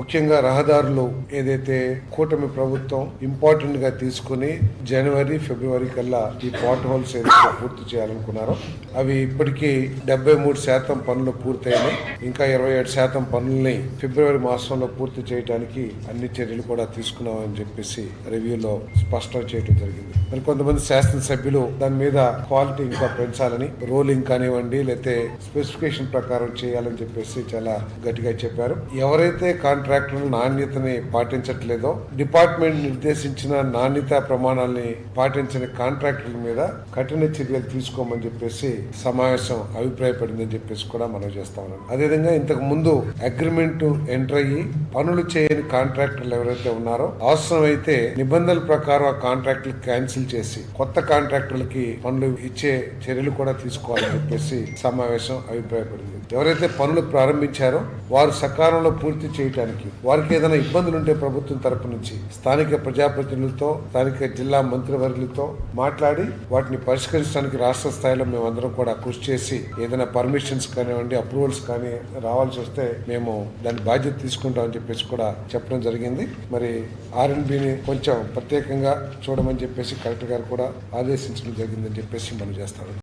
ముఖ్యంగా రహదారులు ఏదైతే కూటమి ప్రభుత్వం ఇంపార్టెంట్ గా తీసుకుని జనవరి ఫిబ్రవరి కల్లా ఈ పాట్ హోల్స్ ఏదైతే పూర్తి చేయాలనుకున్నారో అవి ఇప్పటికీ 73% పనులు పూర్తయినాయి. ఇంకా 27% పనుల్ని ఫిబ్రవరి మాసంలో పూర్తి చేయడానికి అన్ని చర్యలు కూడా తీసుకున్నామని చెప్పేసి రివ్యూలో స్పష్టం చేయడం జరిగింది. మరి కొంతమంది శాసనసభ్యులు దాని మీద క్వాలిటీ ఇంకా పెంచాలని, రోలింగ్ కానివ్వండి లేకపోతే స్పెసిఫికేషన్ ప్రకారం చేయాలని చెప్పేసి చాలా గట్టిగా చెప్పారు. ఎవరైతే కాంట్రాక్టుల నాణ్యతని పాటించట్లేదో, డిపార్ట్మెంట్ నిర్దేశించిన నాణ్యత ప్రమాణాలని పాటించని కాంట్రాక్టుల మీద కఠిన చర్యలు తీసుకోమని చెప్పేసి సమావేశం అభిప్రాయపడిందని చెప్పేసి కూడా మనం చేస్తా ఉన్నాం. అదేవిధంగా ఇంతకు ముందు అగ్రిమెంట్ ఎంటర్ అయ్యి పనులు చేయని కాంట్రాక్టర్లు ఎవరైతే ఉన్నారో అవసరమైతే నిబంధనల ప్రకారం ఆ కాంట్రాక్టులు క్యాన్సిల్ చేసి కొత్త కాంట్రాక్టర్లకి పనులు ఇచ్చే చర్యలు కూడా తీసుకోవాలని చెప్పేసి సమావేశం అభిప్రాయపడింది. ఎవరైతే పనులు ప్రారంభించారో వారు సకాలంలో పూర్తి చేయడానికి, వారికి ఏదైనా ఇబ్బందులు ఉంటే ప్రభుత్వం తరపు నుంచి స్థానిక ప్రజాప్రతినిధులతో, స్థానిక జిల్లా మంత్రివర్యులతో మాట్లాడి వాటిని పరిష్కరించడానికి రాష్ట్ర స్థాయిలో మేమందరం కూడా కృషి చేసి ఏదైనా పర్మిషన్స్ కానివ్వండి, అప్రూవల్స్ కానీ రావాల్సి వస్తే మేము దాని బాధ్యత తీసుకుంటామని చెప్పేసి కూడా చెప్పడం జరిగింది. మరి R&Bని కొంచెం ప్రత్యేకంగా చూడమని చెప్పేసి కలెక్టర్ గారు కూడా ఆదేశించడం జరిగిందని చెప్పేసి మనం చేస్తాం.